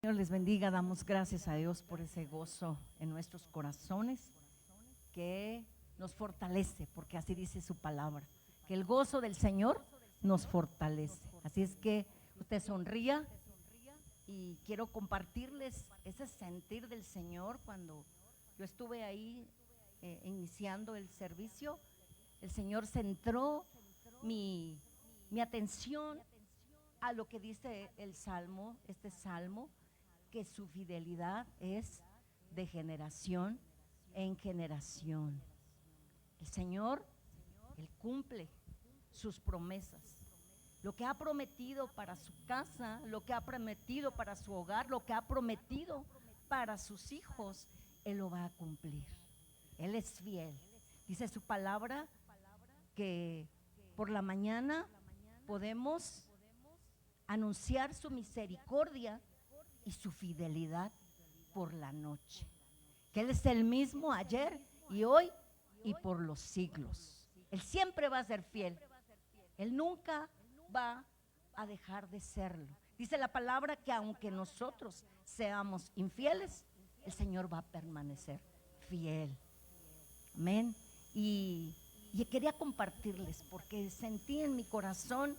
Señor les bendiga, damos gracias a Dios por ese gozo en nuestros corazones que nos fortalece, porque así dice su palabra, que el gozo del Señor nos fortalece. Así es que usted sonría y quiero compartirles ese sentir del Señor. Cuando yo estuve ahí iniciando el servicio, el Señor centró mi atención a lo que dice el Salmo, este Salmo, que su fidelidad es de generación en generación. El Señor, Él cumple sus promesas. Lo que ha prometido para su casa, lo que ha prometido para su hogar, lo que ha prometido para sus hijos, Él lo va a cumplir. Él es fiel. Dice su palabra que por la mañana podemos anunciar su misericordia y su fidelidad por la noche, que Él es el mismo ayer y hoy y por los siglos. Él siempre va a ser fiel. Él nunca va a dejar de serlo. Dice la palabra que aunque nosotros seamos infieles, el Señor va a permanecer fiel. Amén. Y quería compartirles porque sentí en mi corazón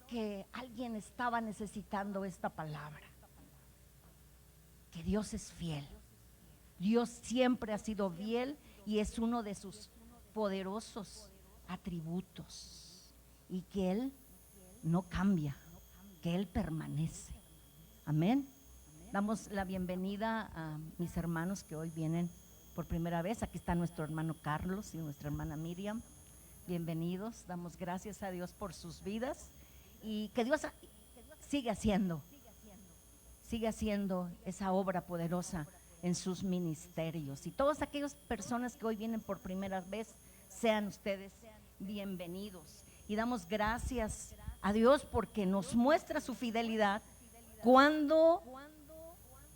que alguien estaba necesitando esta palabra. Que Dios es fiel. Dios siempre ha sido fiel y es uno de sus poderosos atributos. Y que Él no cambia, que Él permanece. Amén. Damos la bienvenida a mis hermanos que hoy vienen por primera vez. Aquí está nuestro hermano Carlos y nuestra hermana Miriam. Bienvenidos. Damos gracias a Dios por sus vidas y que Dios sigue haciendo esa obra poderosa en sus ministerios. Y todas aquellas personas que hoy vienen por primera vez, sean ustedes bienvenidos. Y damos gracias a Dios porque nos muestra su fidelidad cuando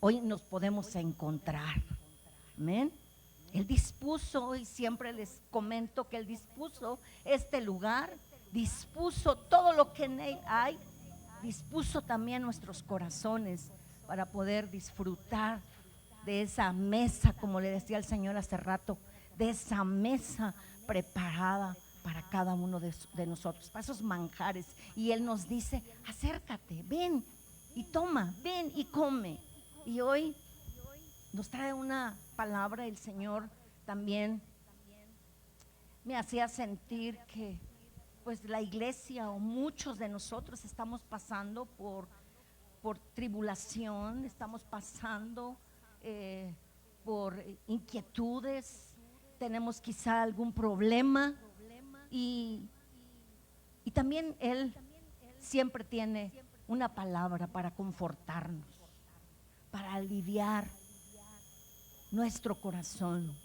hoy nos podemos encontrar. Amén. Él dispuso, y siempre les comento que Él dispuso este lugar, dispuso todo lo que en él hay, dispuso también nuestros corazones para poder disfrutar de esa mesa, como le decía el Señor hace rato, de esa mesa preparada para cada uno de nosotros, para esos manjares. Y Él nos dice, acércate, ven y toma, ven y come. Y hoy nos trae una palabra. El Señor también me hacía sentir que pues la iglesia o muchos de nosotros estamos pasando por tribulación, estamos pasando por inquietudes, tenemos quizá algún problema y también Él siempre tiene una palabra para confortarnos, para aliviar nuestro corazón.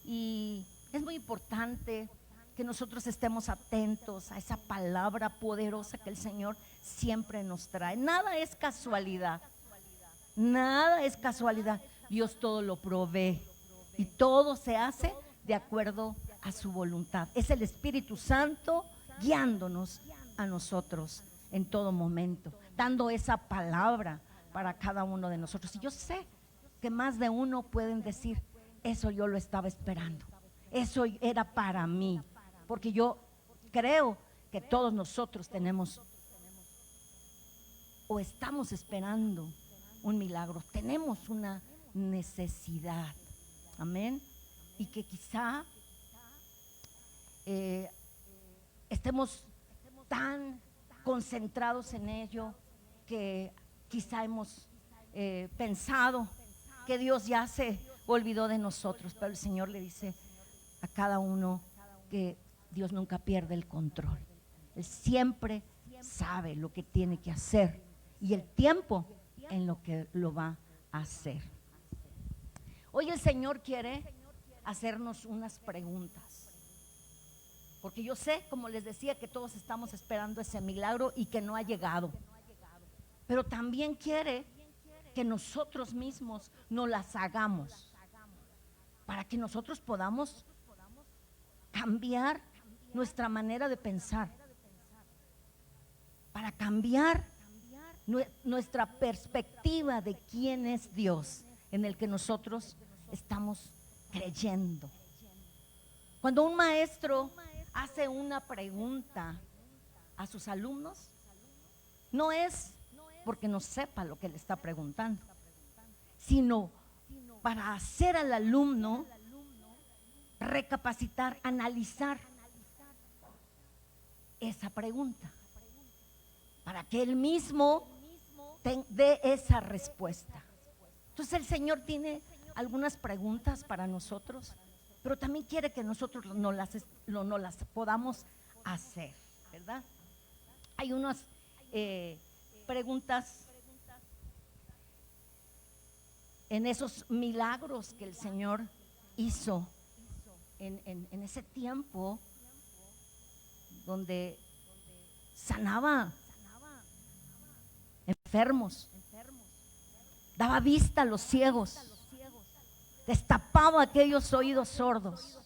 Y es muy importante que nosotros estemos atentos a esa palabra poderosa que el Señor siempre nos trae. Nada es casualidad, nada es casualidad. Dios todo lo provee y todo se hace de acuerdo a su voluntad. Es el Espíritu Santo guiándonos a nosotros en todo momento, dando esa palabra para cada uno de nosotros. Y yo sé que más de uno pueden decir, eso yo lo estaba esperando, eso era para mí. Porque yo creo que todos nosotros tenemos o estamos esperando un milagro, tenemos una necesidad, amén, y que quizá estemos tan concentrados en ello que quizá hemos pensado que Dios ya se olvidó de nosotros, pero el Señor le dice a cada uno que Dios nunca pierde el control. Él siempre sabe lo que tiene que hacer y el tiempo en lo que lo va a hacer. Hoy el Señor quiere hacernos unas preguntas, porque yo sé, como les decía, que todos estamos esperando ese milagro y que no ha llegado, pero también quiere que nosotros mismos nos las hagamos para que nosotros podamos cambiar nuestra manera de pensar, para cambiar nuestra perspectiva de quién es Dios en el que nosotros estamos creyendo. Cuando un maestro hace una pregunta a sus alumnos, no es porque no sepa lo que le está preguntando, sino para hacer al alumno recapacitar, analizar esa pregunta, para que él mismo dé esa respuesta. Entonces el Señor tiene algunas preguntas para nosotros, pero también quiere que nosotros no las podamos hacer, ¿verdad? Hay unas preguntas en esos milagros que el Señor hizo en ese tiempo, donde sanaba enfermos, daba vista a los ciegos, destapaba aquellos oídos sordos.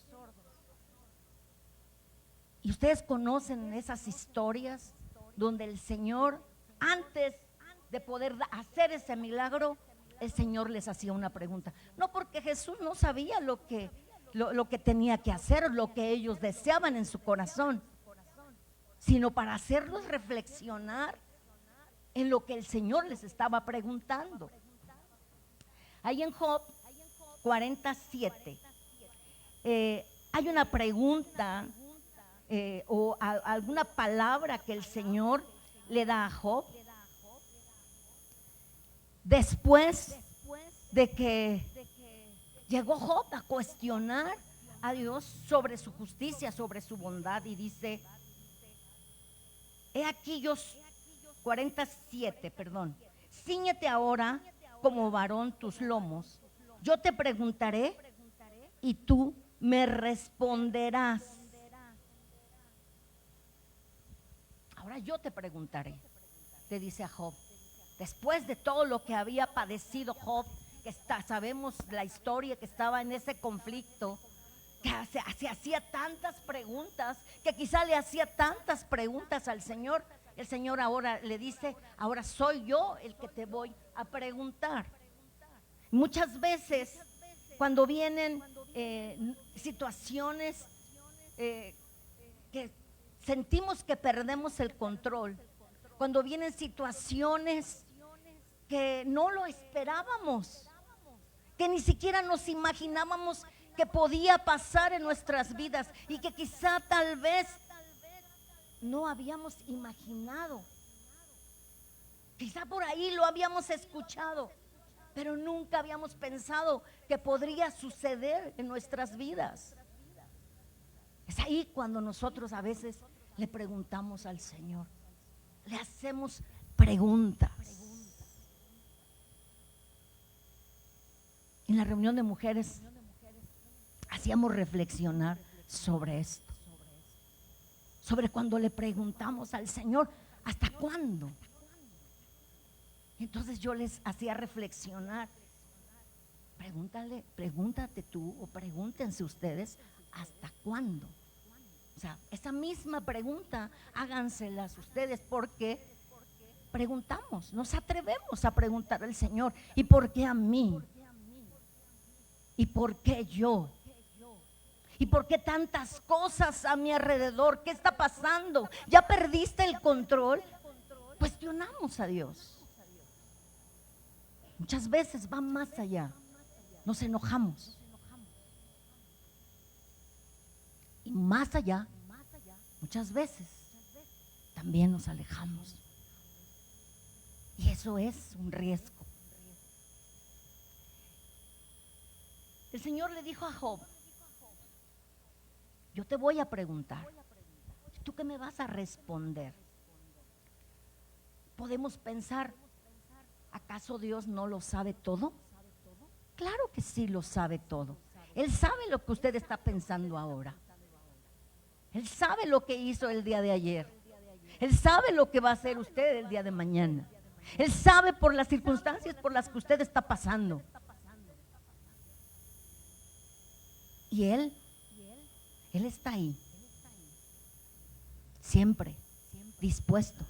Y ustedes conocen esas historias donde el Señor, antes de poder hacer ese milagro, el Señor les hacía una pregunta. No porque Jesús no sabía lo que tenía que hacer, lo que ellos deseaban en su corazón, sino para hacerlos reflexionar en lo que el Señor les estaba preguntando. Ahí en Job 47 hay una pregunta o alguna palabra que el Señor le da a Job después de que llegó Job a cuestionar a Dios sobre su justicia, sobre su bondad, y dice: he aquí 47, cíñete ahora como varón tus lomos, yo te preguntaré y tú me responderás. Ahora yo te preguntaré, te dice a Job, después de todo lo que había padecido Job, que sabemos la historia, que estaba en ese conflicto, que se hacía tantas preguntas, que quizá le hacía tantas preguntas al Señor. El Señor ahora le dice: ahora soy yo el que te voy a preguntar. Muchas veces cuando vienen situaciones que sentimos que perdemos el control, cuando vienen situaciones que no lo esperábamos, que ni siquiera nos imaginábamos que podía pasar en nuestras vidas y que quizá tal vez no habíamos imaginado, quizá por ahí lo habíamos escuchado, pero nunca habíamos pensado que podría suceder en nuestras vidas. Es ahí cuando nosotros a veces le preguntamos al Señor, le hacemos preguntas. En la reunión de mujeres hacíamos reflexionar sobre esto, sobre cuando le preguntamos al Señor, ¿hasta cuándo? Entonces yo les hacía reflexionar. Pregúntate tú o pregúntense ustedes, ¿hasta cuándo? O sea, esa misma pregunta háganselas ustedes, porque preguntamos, nos atrevemos a preguntar al Señor: ¿y por qué a mí? ¿Y por qué yo? ¿Y por qué tantas cosas a mi alrededor? ¿Qué está pasando? ¿Ya perdiste el control? Cuestionamos a Dios. Muchas veces va más allá. Nos enojamos. Y más allá, muchas veces también nos alejamos. Y eso es un riesgo. El Señor le dijo a Job: yo te voy a preguntar, ¿tú qué me vas a responder? Podemos pensar, ¿acaso Dios no lo sabe todo? Claro que sí lo sabe todo. Él sabe lo que usted está pensando ahora. Él sabe lo que hizo el día de ayer. Él sabe lo que va a hacer usted el día de mañana. Él sabe por las circunstancias por las que usted está pasando. Y Él está ahí, siempre dispuesto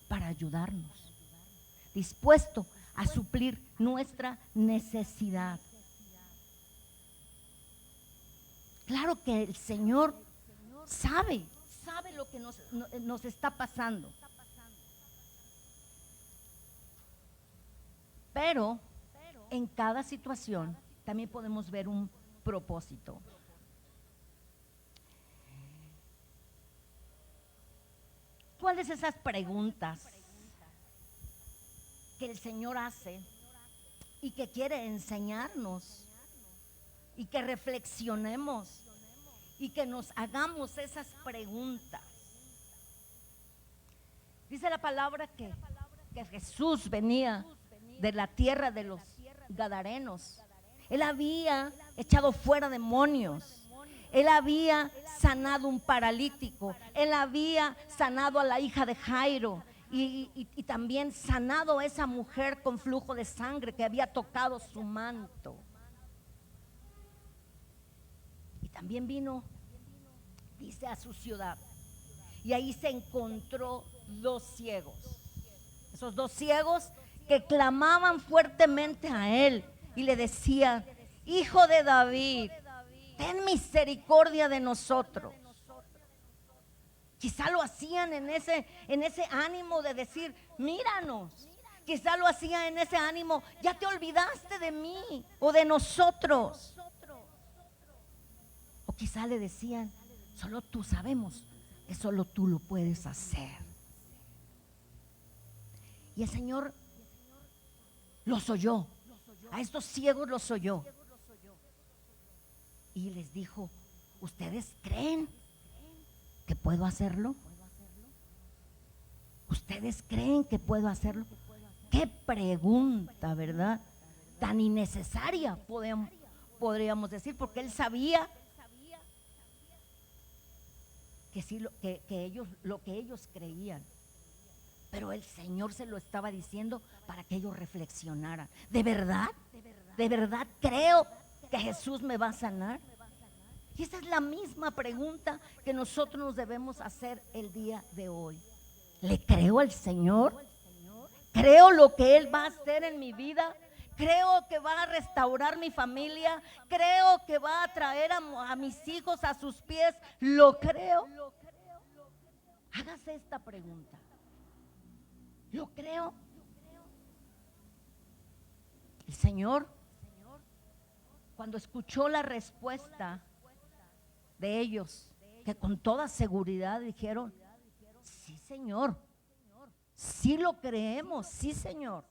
para ayudarnos. dispuesto a suplir nuestra necesidad. Claro que el Señor sabe lo que nos está pasando. Pero en cada situación también podemos ver un propósito. ¿Cuáles esas preguntas que el Señor hace y que quiere enseñarnos y que reflexionemos y que nos hagamos esas preguntas? Dice la palabra que Jesús venía de la tierra de los Gadarenos. Él había echado fuera demonios. Él había sanado un paralítico. Él había sanado a la hija de Jairo. Y también sanado a esa mujer con flujo de sangre que había tocado su manto. Y también vino, dice, a su ciudad. Y ahí se encontró 2 ciegos. Esos 2 ciegos que clamaban fuertemente a él y le decían: Hijo de David, ten misericordia de nosotros. Quizá lo hacían en ese ánimo de decir: míranos. Quizá lo hacían en ese ánimo: ya te olvidaste de mí o de nosotros. O quizá le decían: solo tú sabemos que solo tú lo puedes hacer. Y el Señor los oyó. A estos ciegos los oyó. Y les dijo: ¿ustedes creen que puedo hacerlo? ¿Ustedes creen que puedo hacerlo? Qué pregunta, ¿verdad? Tan innecesaria, podríamos decir, porque él sabía que sí, lo que ellos creían. Pero el Señor se lo estaba diciendo para que ellos reflexionaran. ¿De verdad? ¿De verdad creo que Jesús me va a sanar? Y esa es la misma pregunta que nosotros nos debemos hacer el día de hoy. ¿Le creo al Señor? ¿Creo lo que Él va a hacer en mi vida? ¿Creo que va a restaurar mi familia? ¿Creo que va a traer a mis hijos a sus pies? ¿Lo creo? Hágase esta pregunta. ¿Lo creo? El Señor, cuando escuchó la respuesta de ellos, que con toda seguridad dijeron: sí, Señor, sí lo creemos, sí, Señor.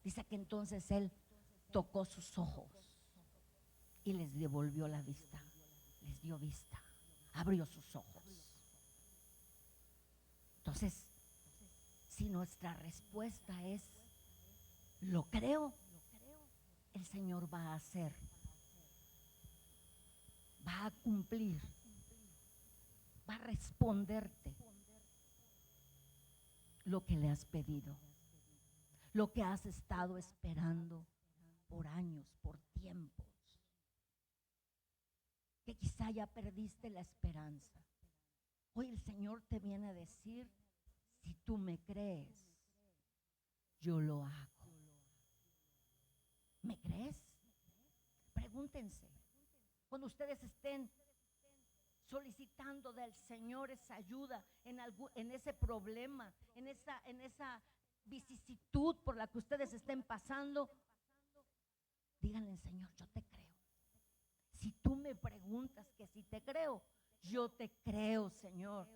Dice que entonces Él tocó sus ojos y les devolvió la vista, les dio vista, abrió sus ojos. Entonces, si nuestra respuesta es: lo creo, el Señor va a hacer, va a cumplir, va a responderte lo que le has pedido, lo que has estado esperando por años, por tiempos, que quizá ya perdiste la esperanza. Hoy el Señor te viene a decir: si tú me crees, yo lo hago. ¿Me crees? Pregúntense, cuando ustedes estén solicitando del Señor esa ayuda en ese problema, en esa vicisitud por la que ustedes estén pasando, díganle: Señor, yo te creo. Si tú me preguntas que si te creo, yo te creo, Señor.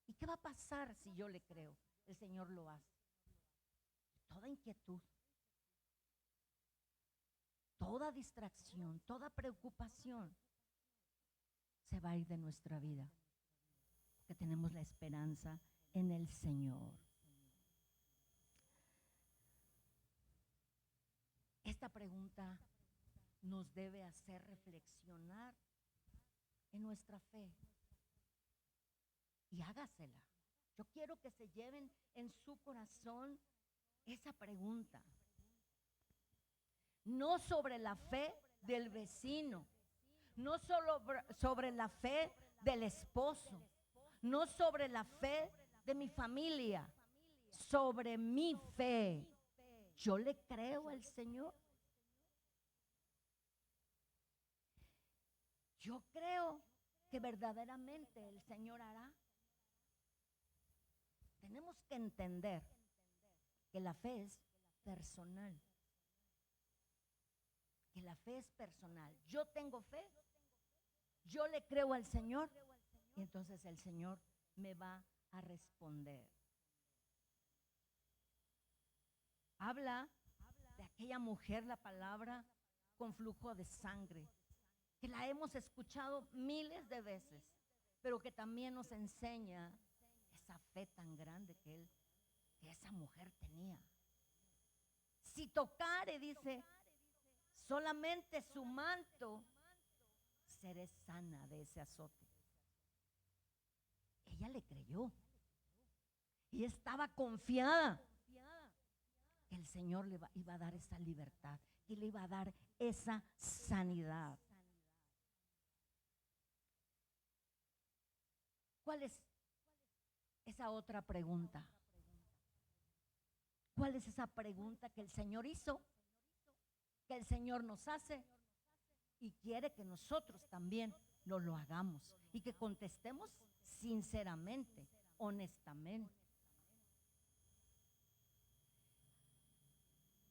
¿Y qué va a pasar si yo le creo? El Señor lo hace. Toda inquietud, toda distracción, toda preocupación se va a ir de nuestra vida, porque tenemos la esperanza en el Señor. Esta pregunta nos debe hacer reflexionar en nuestra fe. Y hágasela. Yo quiero que se lleven en su corazón esa pregunta. No sobre la fe del vecino, no solo sobre la fe del esposo, no sobre la fe de mi familia, sobre mi fe. Yo le creo al Señor. Yo creo que verdaderamente el Señor hará. Tenemos que entender que la fe es personal. Que la fe es personal. Yo tengo fe, yo le creo al Señor y entonces el Señor me va a responder. Habla de aquella mujer, la palabra, con flujo de sangre, que la hemos escuchado miles de veces, pero que también nos enseña esa fe tan grande que esa mujer tenía. Si tocare, dice, solamente su manto, seré sana de ese azote. Ella le creyó y estaba confiada que el Señor iba a dar esa libertad, que le iba a dar esa sanidad. ¿Cuál es esa otra pregunta? ¿Cuál es esa pregunta que el Señor hizo? Que el Señor nos hace y quiere que nosotros también lo hagamos y que contestemos sinceramente, honestamente.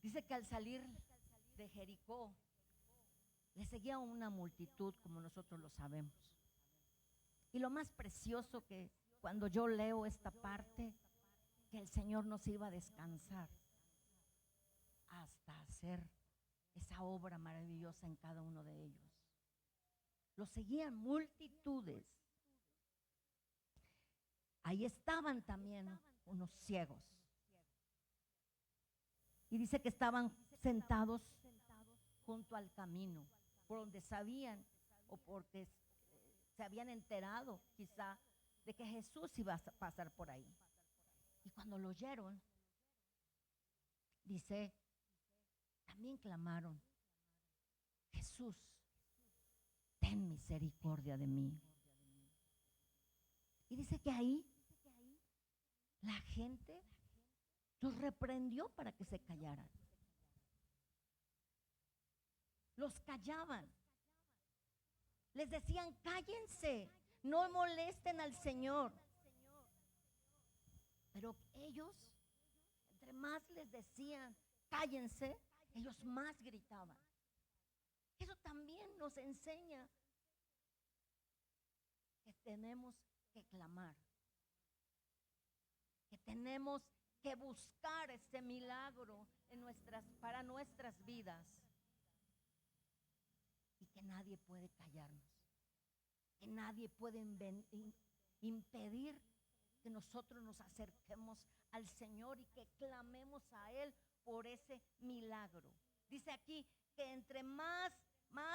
Dice que al salir de Jericó le seguía una multitud, como nosotros lo sabemos. Y lo más precioso que cuando yo leo esta parte, que el Señor nos iba a descansar hasta hacer esa obra maravillosa en cada uno de ellos. Lo seguían multitudes. Ahí estaban también unos ciegos. Y dice que estaban sentados junto al camino, por donde sabían o porque se habían enterado quizá de que Jesús iba a pasar por ahí. Y cuando lo oyeron, dice, también clamaron, Jesús, ten misericordia de mí. Y dice que ahí la gente los reprendió para que se callaran. Los callaban. Les decían, cállense, no molesten al Señor. Pero ellos, entre más les decían, cállense, ellos más gritaban. Eso también nos enseña que tenemos que clamar, que tenemos que buscar ese milagro para nuestras vidas y que nadie puede callarnos, que nadie puede impedir que nosotros nos acerquemos al Señor y que clamemos a Él por ese milagro. Dice aquí que entre más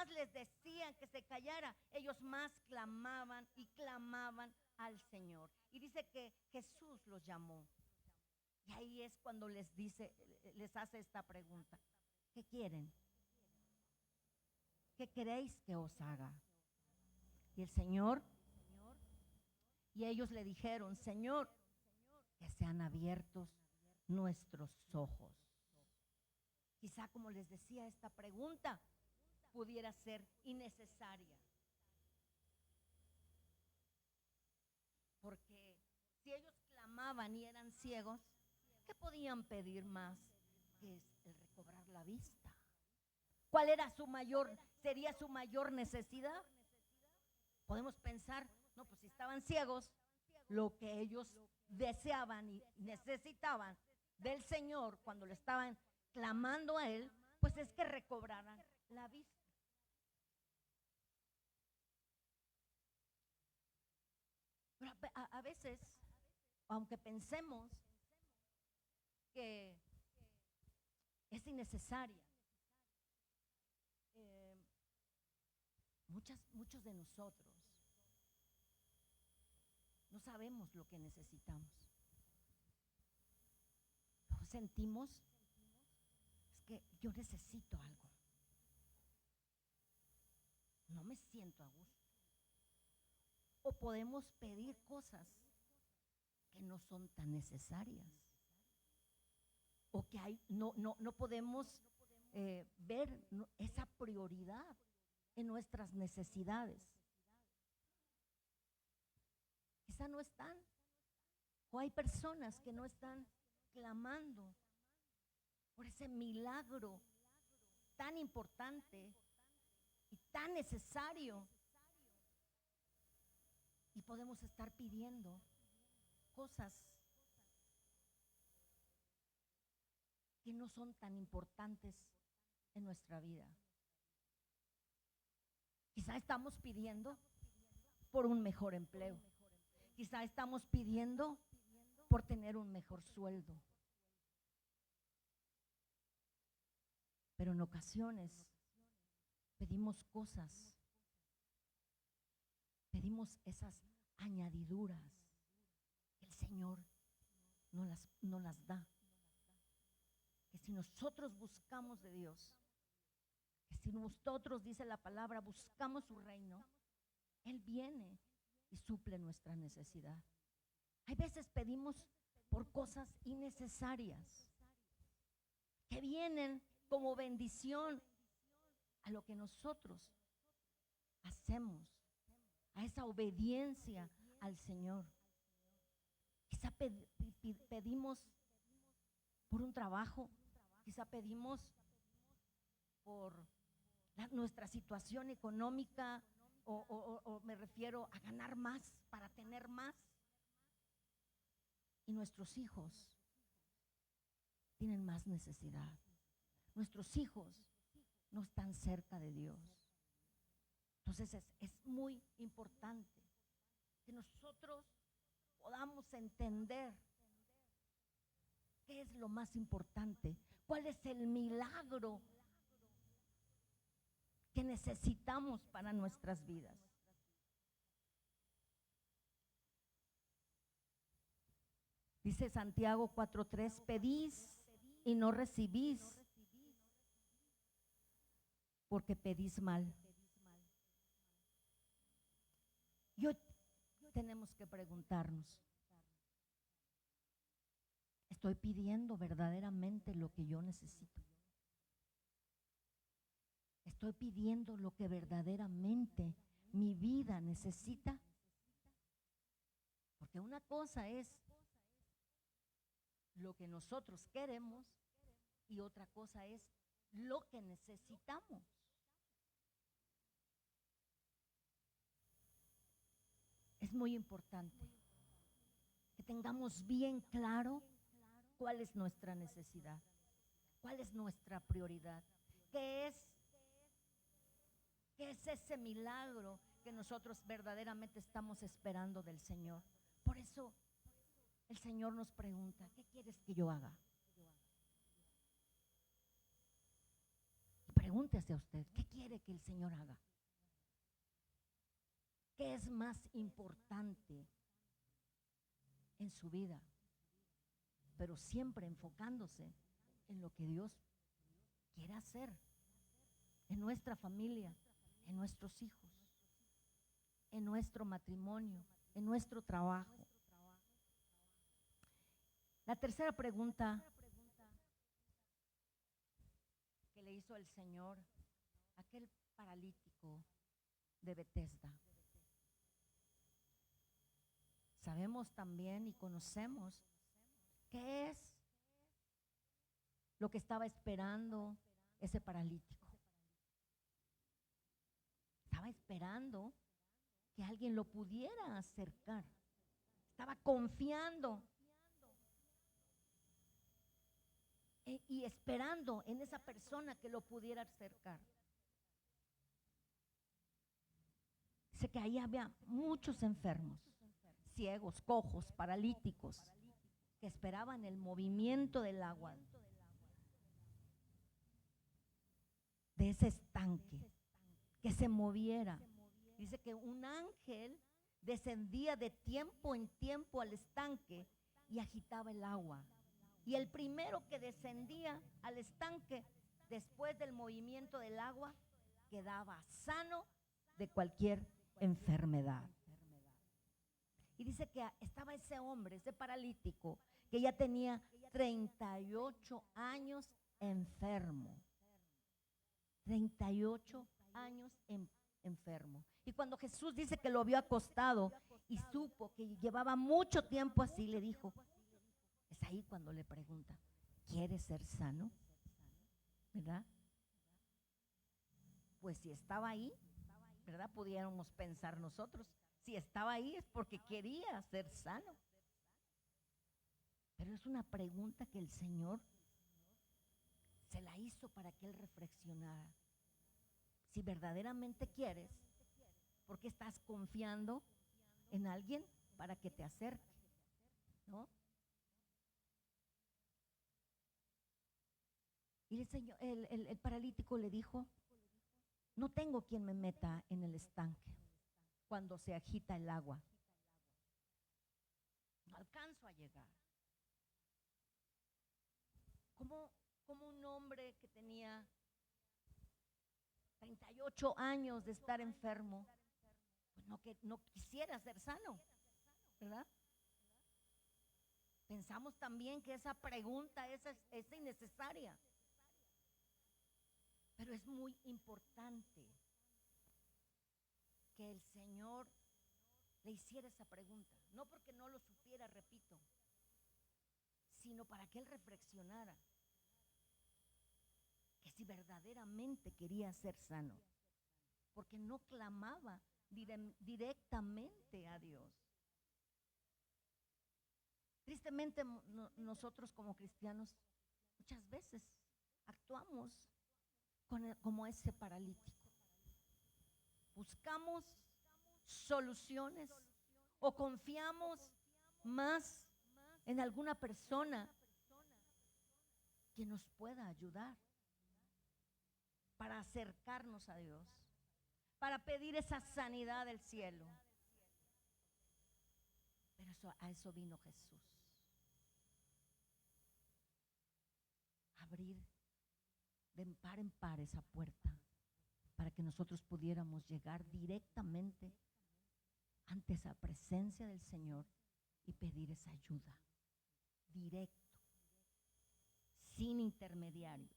les decían que se callara, ellos más clamaban y clamaban al Señor. Y dice que Jesús los llamó. Y ahí es cuando les hace esta pregunta. ¿Qué quieren? ¿Qué queréis que os haga? Y el Señor, y ellos le dijeron, Señor, que sean abiertos nuestros ojos. Quizá, como les decía, esta pregunta pudiera ser innecesaria. Porque si ellos clamaban y eran ciegos, ¿qué podían pedir más que es el recobrar la vista? ¿Cuál sería su mayor necesidad? Podemos pensar, no, pues si estaban ciegos, lo que ellos deseaban y necesitaban del Señor cuando le estaban clamando a Él, pues es que recobraran la vista. Pero a veces, aunque pensemos que es innecesaria, muchos de nosotros no sabemos lo que necesitamos. Sentimos, es que yo necesito algo. No me siento a gusto. O podemos pedir cosas que no son tan necesarias. o que no podemos ver esa prioridad en nuestras necesidades. Quizá no están, o hay personas que no están clamando por ese milagro tan importante y tan necesario. Y podemos estar pidiendo cosas que no son tan importantes en nuestra vida. Quizá estamos pidiendo por un mejor empleo. Quizá estamos pidiendo por tener un mejor sueldo. Pero en ocasiones pedimos cosas, pedimos esas añadiduras que el Señor no las da. Que si nosotros buscamos de Dios, que si nosotros, dice la palabra, buscamos su reino, Él viene y suple nuestra necesidad. Hay veces pedimos por cosas innecesarias que vienen como bendición a lo que nosotros hacemos, a esa obediencia al Señor. Quizá pedimos por un trabajo, quizá pedimos por nuestra situación económica, o me refiero a ganar más, para tener más. Y nuestros hijos tienen más necesidad. Nuestros hijos no están cerca de Dios. Entonces es muy importante que nosotros podamos entender qué es lo más importante, cuál es el milagro que necesitamos para nuestras vidas. Dice Santiago 4:3, pedís y no recibís, porque pedís mal. Y hoy tenemos que preguntarnos, ¿estoy pidiendo verdaderamente lo que yo necesito? ¿Estoy pidiendo lo que verdaderamente mi vida necesita? Porque una cosa es lo que nosotros queremos y otra cosa es lo que necesitamos. Es muy importante que tengamos bien claro cuál es nuestra necesidad, cuál es nuestra prioridad, qué es ese milagro que nosotros verdaderamente estamos esperando del Señor. Por eso el Señor nos pregunta, ¿qué quieres que yo haga? Pregúntese a usted, ¿qué quiere que el Señor haga? ¿Qué es más importante en su vida? Pero siempre enfocándose en lo que Dios quiere hacer en nuestra familia, en nuestros hijos, en nuestro matrimonio, en nuestro trabajo. La tercera pregunta que le hizo el Señor a aquel paralítico de Betesda. Sabemos también y conocemos qué es lo que estaba esperando ese paralítico. Estaba esperando que alguien lo pudiera acercar. Estaba confiando y esperando en esa persona que lo pudiera acercar. Dice que ahí había muchos enfermos, ciegos, cojos, paralíticos, que esperaban el movimiento del agua de ese estanque, que se moviera. Dice que un ángel descendía de tiempo en tiempo al estanque y agitaba el agua. Y el primero que descendía al estanque después del movimiento del agua quedaba sano de cualquier enfermedad. Y dice que estaba ese hombre, ese paralítico, que ya tenía 38 años enfermo. 38 años enfermo. Y cuando Jesús dice que lo vio acostado y supo que llevaba mucho tiempo así, le dijo, es ahí cuando le pregunta, ¿quieres ser sano? ¿Verdad? Pues si estaba ahí, ¿verdad? Pudiéramos pensar nosotros, si estaba ahí es porque quería ser sano. Pero es una pregunta que el Señor se la hizo para que él reflexionara. Si verdaderamente quieres, ¿por qué estás confiando en alguien para que te acerque? ¿No? Y el paralítico le dijo, no tengo quien me meta en el estanque cuando se agita el agua. No alcanzo a llegar. Como un hombre que tenía 38 años de estar enfermo, pues no quisiera ser sano, ¿verdad? Pensamos también que esa pregunta es innecesaria. Pero es muy importante que el Señor le hiciera esa pregunta. No porque no lo supiera, repito, sino para que él reflexionara que si verdaderamente quería ser sano, porque no clamaba directamente a Dios. Tristemente nosotros como cristianos muchas veces actuamos como ese paralítico. Buscamos soluciones o confiamos más en alguna persona que nos pueda ayudar para acercarnos a Dios, para pedir esa sanidad del cielo. Pero a eso vino Jesús. Abrir de par en par esa puerta para que nosotros pudiéramos llegar directamente ante esa presencia del Señor y pedir esa ayuda, directo, sin intermediarios.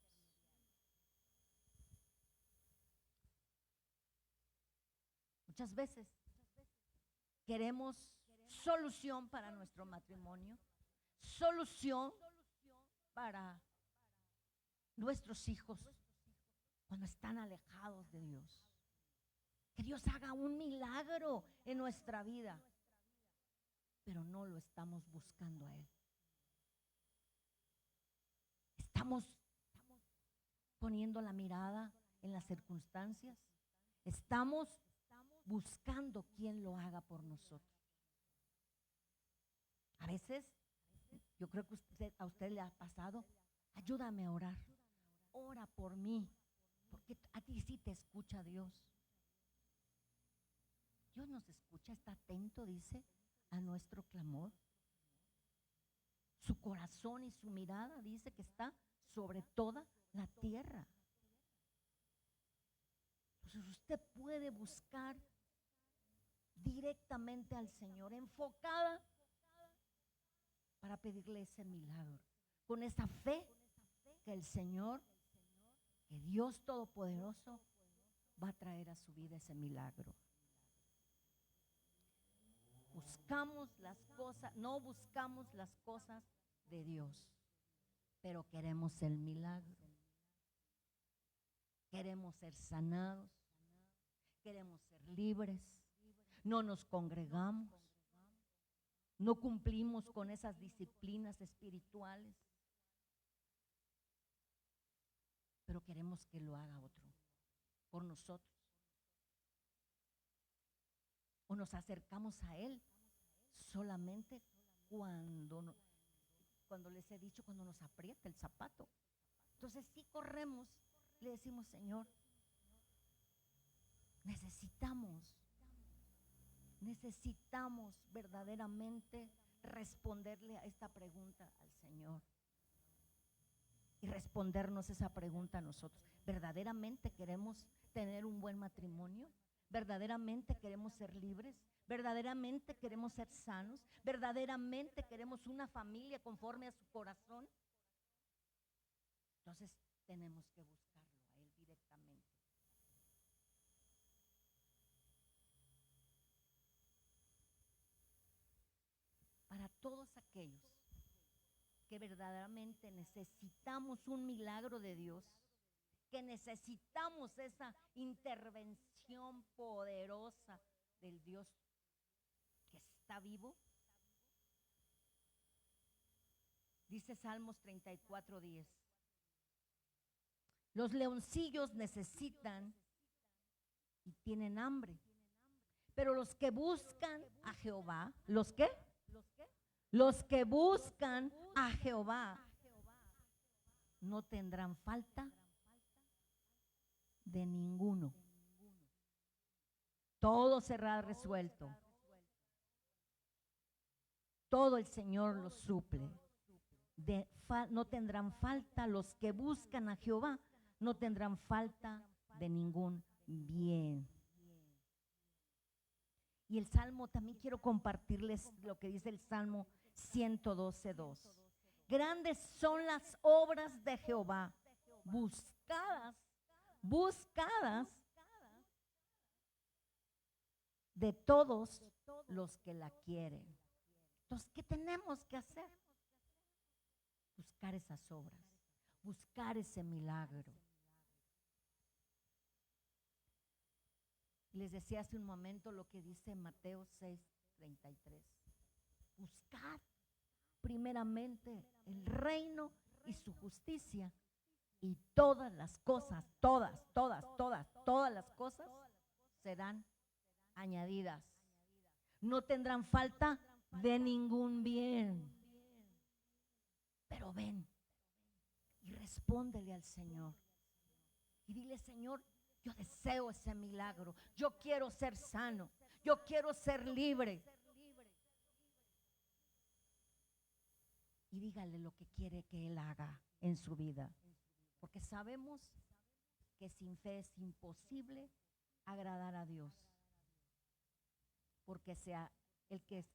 Muchas veces queremos solución para nuestro matrimonio, solución para nuestros hijos cuando están alejados de Dios. Que Dios haga un milagro en nuestra vida, pero no lo estamos buscando a Él. Estamos poniendo la mirada en las circunstancias. Estamos buscando quién lo haga por nosotros. A veces, yo creo que a usted le ha pasado, ayúdame a orar, ora por mí, porque a ti sí te escucha Dios. Dios nos escucha, está atento, dice, a nuestro clamor. Su corazón y su mirada dice que está sobre toda la tierra. Entonces usted puede buscar directamente al Señor, enfocada para pedirle ese milagro, con esa fe que el Señor, que Dios Todopoderoso va a traer a su vida ese milagro. Buscamos las cosas, no buscamos las cosas de Dios, pero queremos el milagro. Queremos ser sanados, queremos ser libres, no nos congregamos, no cumplimos con esas disciplinas espirituales, pero queremos que lo haga otro por nosotros. O nos acercamos a Él solamente cuando les he dicho, cuando nos aprieta el zapato. Entonces sí corremos, le decimos, Señor, necesitamos verdaderamente responderle a esta pregunta al Señor y respondernos esa pregunta a nosotros. ¿Verdaderamente queremos tener un buen matrimonio? ¿Verdaderamente queremos ser libres? ¿Verdaderamente queremos ser sanos? ¿Verdaderamente queremos una familia conforme a su corazón? Entonces tenemos que buscarlo a Él directamente. Para todos aquellos que verdaderamente necesitamos un milagro de Dios, que necesitamos esa intervención poderosa del Dios que está vivo, dice Salmos 34:10. Los leoncillos necesitan y tienen hambre, pero los que buscan a Jehová, ¿los qué? Los que buscan a Jehová no tendrán falta de ninguno. Todo será resuelto. Todo el Señor los suple. No tendrán falta los que buscan a Jehová, no tendrán falta de ningún bien. Y el Salmo, también quiero compartirles lo que dice el Salmo 112:2. Grandes son las obras de Jehová, buscadas de todos los que la quieren. Entonces, ¿qué tenemos que hacer? Buscar esas obras, buscar ese milagro. Les decía hace un momento lo que dice Mateo 6:33. Buscad primeramente el reino y su justicia, y todas las cosas, todas las cosas serán añadidas. No tendrán falta de ningún bien. Pero ven y respóndele al Señor y dile: Señor, yo deseo ese milagro, yo quiero ser sano, yo quiero ser libre. Y dígale lo que quiere que Él haga en su vida, porque sabemos que sin fe es imposible agradar a Dios, porque sea el que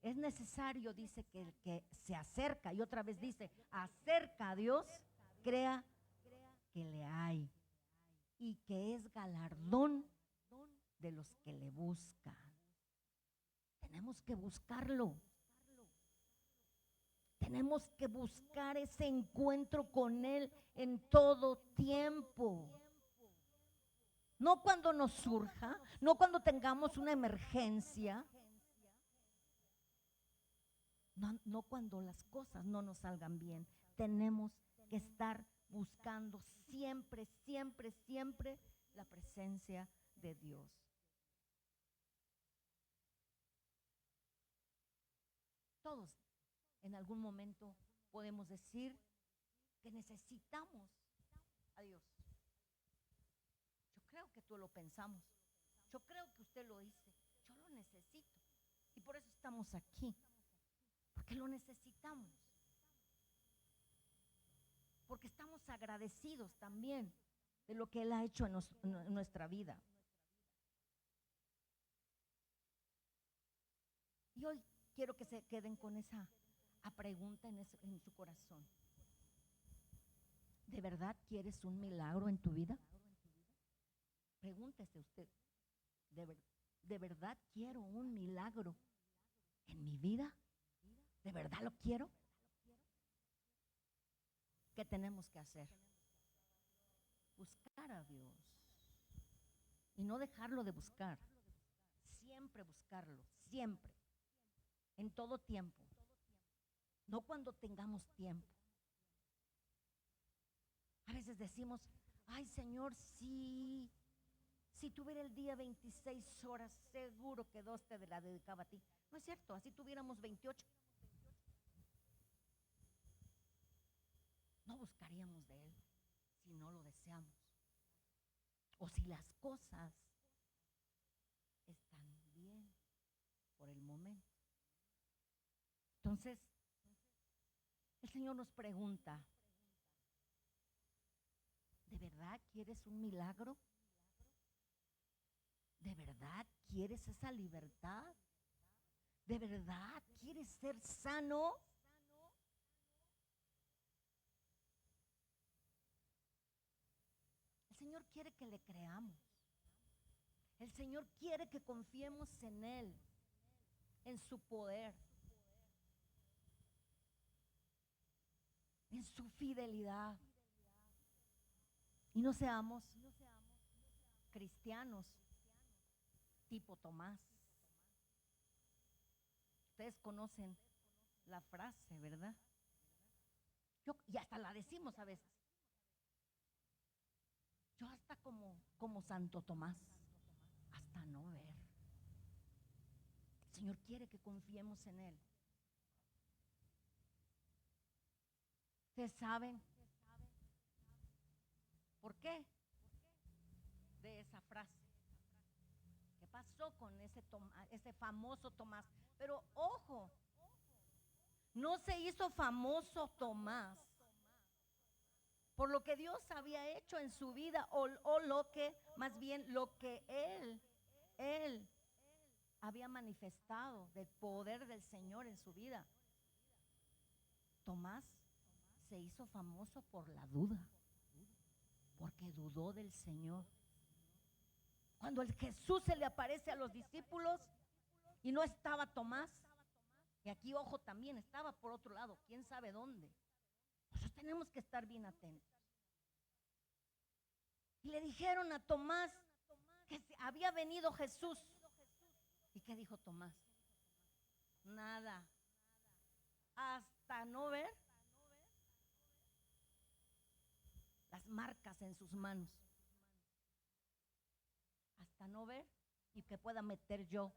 es necesario, dice, que el que se acerca, y otra vez dice, acerca a Dios, crea que le hay y que es galardón de los que le buscan. Tenemos que buscarlo. Tenemos que buscar ese encuentro con Él en todo tiempo. No cuando nos surja, no cuando tengamos una emergencia, no cuando las cosas no nos salgan bien. Tenemos que estar buscando siempre la presencia de Dios. Todos en algún momento podemos decir que necesitamos a Dios. Yo creo que tú lo pensamos. Yo creo que usted lo dice. Yo lo necesito. Y por eso estamos aquí. Porque lo necesitamos. Porque estamos agradecidos también de lo que Él ha hecho en nuestra vida. Y hoy quiero que se queden con esa pregunta en su corazón. ¿De verdad quieres un milagro en tu vida? Pregúntese usted, ¿de verdad quiero un milagro en mi vida? ¿De verdad lo quiero? ¿Qué tenemos que hacer? Buscar a Dios y no dejarlo de buscar. Siempre buscarlo, siempre, en todo tiempo. No cuando tengamos tiempo. A veces decimos: ay, Señor, si tuviera el día 26 horas, seguro que 2 te la dedicaba a ti. No es cierto, así tuviéramos 28. No buscaríamos de Él si no lo deseamos. O si las cosas están bien por el momento. Entonces, el Señor nos pregunta: ¿de verdad quieres un milagro? ¿De verdad quieres esa libertad? ¿De verdad quieres ser sano? El Señor quiere que le creamos. El Señor quiere que confiemos en Él, en su poder, en su fidelidad. Y no seamos cristianos tipo Tomás. Ustedes conocen la frase, ¿verdad? Y hasta la decimos a veces. Yo hasta como Santo Tomás, hasta no ver. El Señor quiere que confiemos en Él. ¿Ustedes saben por qué de esa frase? ¿Qué pasó con ese famoso Tomás? Pero ojo, no se hizo famoso Tomás por lo que Dios había hecho en su vida o lo que, más bien lo que él había manifestado del poder del Señor en su vida. Tomás se hizo famoso por la duda, porque dudó del Señor. Cuando Jesús se le aparece a los discípulos y no estaba Tomás, y aquí ojo también, estaba por otro lado, quién sabe dónde. Nosotros tenemos que estar bien atentos. Y le dijeron a Tomás que había venido Jesús. ¿Y qué dijo Tomás? Nada. Hasta no ver las marcas en sus manos. Hasta no ver y que pueda meter yo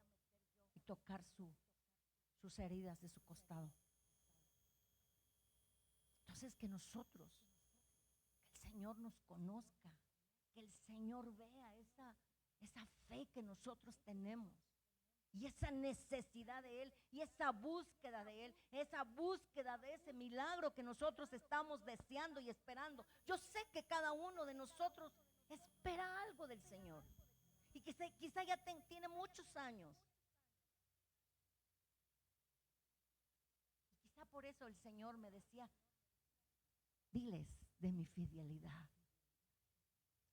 y tocar sus heridas de su costado. Entonces que nosotros, que el Señor nos conozca, que el Señor vea esa fe que nosotros tenemos y esa necesidad de Él y esa búsqueda de Él, esa búsqueda de ese milagro que nosotros estamos deseando y esperando. Yo sé que cada uno de nosotros espera algo del Señor y que quizá ya tiene muchos años. Y quizá por eso el Señor me decía, diles de mi fidelidad.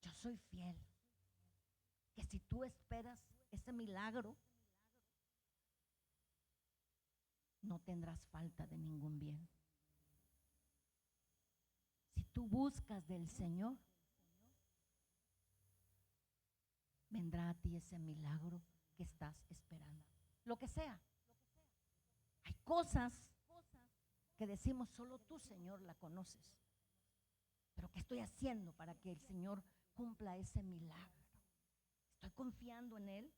Yo soy fiel. Que si tú esperas ese milagro, no tendrás falta de ningún bien. Si tú buscas del Señor, vendrá a ti ese milagro que estás esperando. Lo que sea. Hay cosas que decimos, solo tú, Señor, la conoces. Pero ¿qué estoy haciendo para que el Señor cumpla ese milagro? ¿Estoy confiando en Él?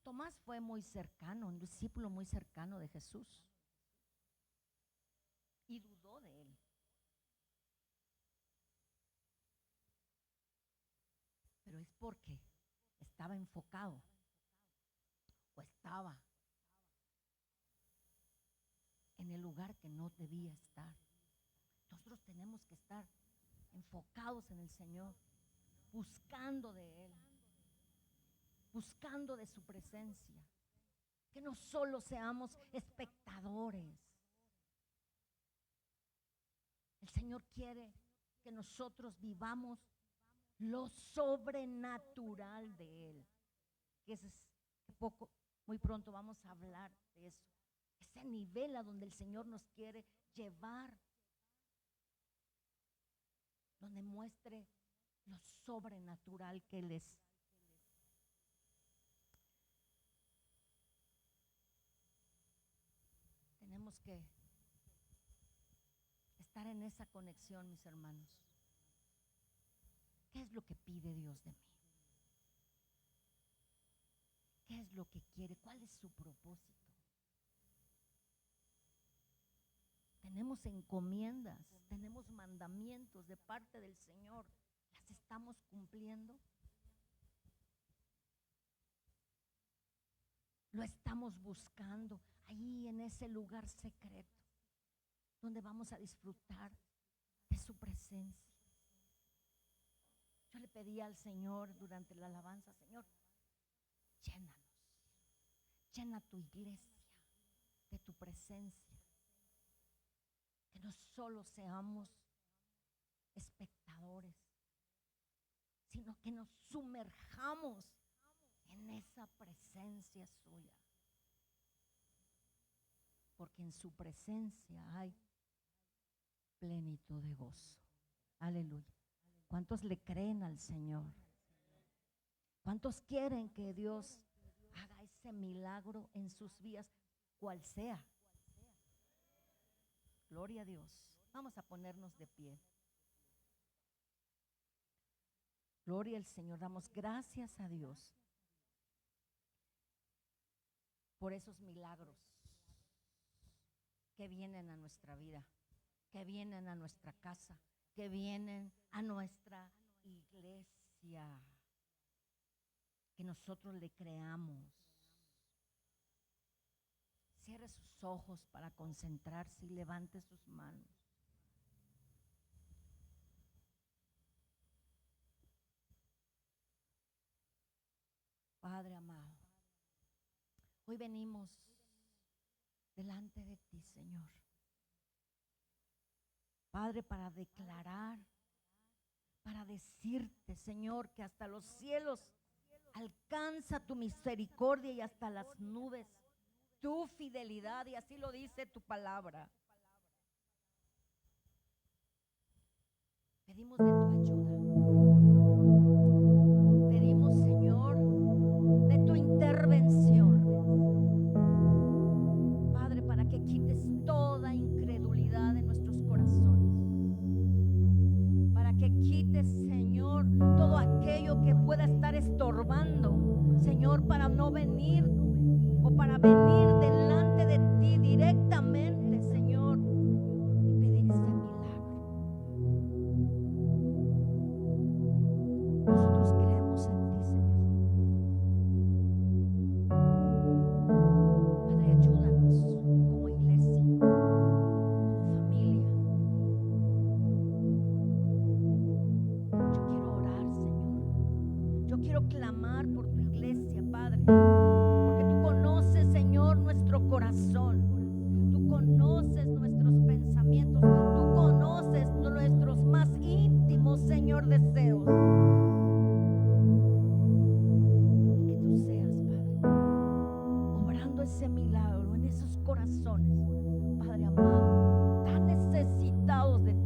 Tomás fue muy cercano, un discípulo muy cercano de Jesús. Y dudó de Él. Pero es porque estaba enfocado o estaba en el lugar que no debía estar. Nosotros tenemos que estar enfocados en el Señor, buscando de Él, buscando de su presencia. Que no solo seamos espectadores. El Señor quiere que nosotros vivamos lo sobrenatural de Él. Que es muy pronto vamos a hablar de eso. Ese nivel a donde el Señor nos quiere llevar, donde muestre lo sobrenatural que Él es. Tenemos que estar en esa conexión, mis hermanos. ¿Qué es lo que pide Dios de mí? ¿Qué es lo que quiere? ¿Cuál es su propósito? Tenemos encomiendas, tenemos mandamientos de parte del Señor. ¿Las estamos cumpliendo? Lo estamos buscando ahí en ese lugar secreto donde vamos a disfrutar de su presencia. Yo le pedí al Señor durante la alabanza, Señor, llénanos, llena tu iglesia de tu presencia. Que no solo seamos espectadores, sino que nos sumerjamos en esa presencia suya. Porque en su presencia hay plenitud de gozo. Aleluya. ¿Cuántos le creen al Señor? ¿Cuántos quieren que Dios haga ese milagro en sus vidas, cual sea? Gloria a Dios. Vamos a ponernos de pie. Gloria al Señor. Damos gracias a Dios por esos milagros que vienen a nuestra vida, que vienen a nuestra casa, que vienen a nuestra iglesia. Que nosotros le creamos. Cierre sus ojos para concentrarse y levante sus manos. Padre amado, hoy venimos delante de ti, Señor. Padre, para declarar, para decirte, Señor, que hasta los cielos alcanza tu misericordia y hasta las nubes tu fidelidad, y así lo dice tu palabra. Pedimos de tu ayuda. Pedimos, Señor, de tu intervención. Padre, para que quites toda incredulidad de nuestros corazones. Para que quites, Señor, todo aquello que pueda estar estorbando, Señor, para no venir o para venir delante de ti directamente, Señor, y pedir ese milagro. Nosotros creemos en ti, Señor. Padre, ayúdanos como iglesia, como familia. Yo quiero orar, Señor. Yo quiero clamar por tu iglesia, Padre. Nuestro corazón, tú conoces nuestros pensamientos, tú conoces nuestros más íntimos, Señor, deseos. Que tú seas, Padre, obrando ese milagro en esos corazones, Padre amado, tan necesitados de ti.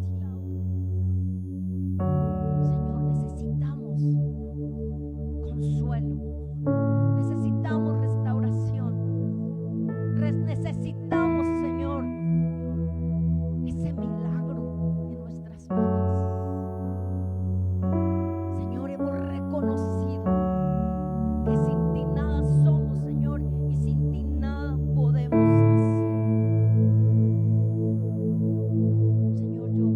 Señor, necesitamos consuelo, necesitamos restauración. Necesitamos, Señor, ese milagro en nuestras vidas. Señor, hemos reconocido que sin ti nada somos, Señor, y sin ti nada podemos hacer. Señor, yo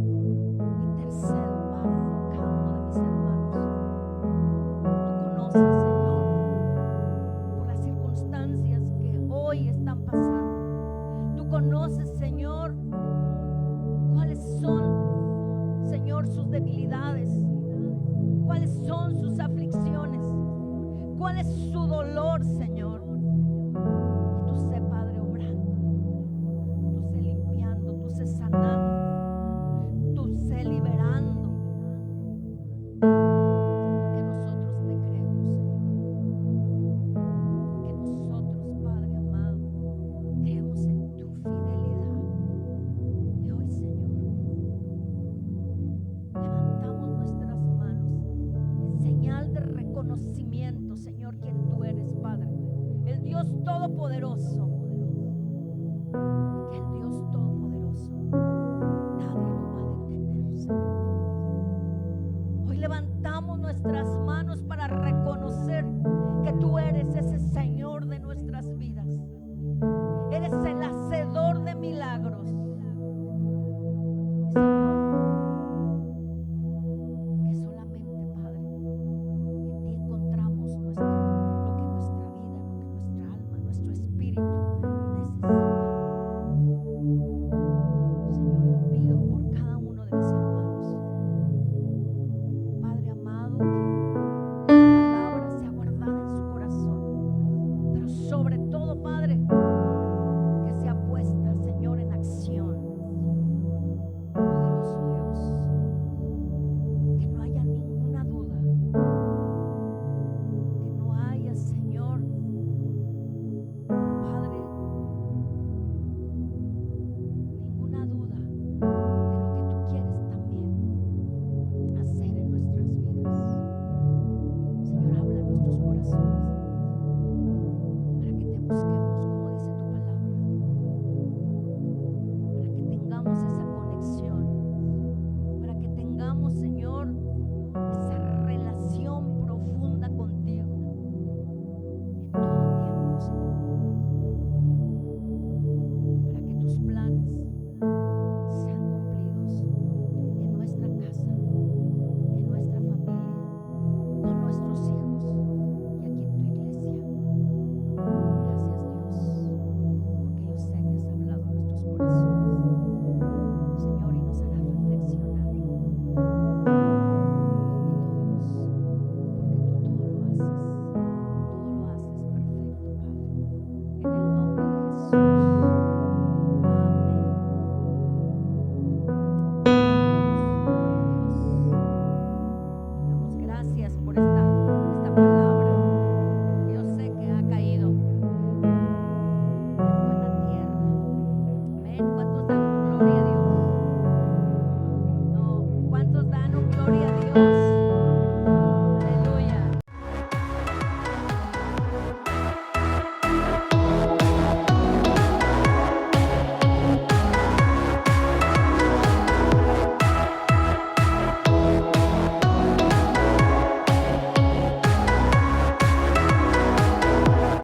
intercedo, Padre, por cada uno de mis hermanos. Tú conoces, Señor, por las circunstancias que hoy están pasando. Tú conoces, Señor, cuáles son, Señor, sus debilidades, cuáles son sus aflicciones, cuál es su dolor, Señor.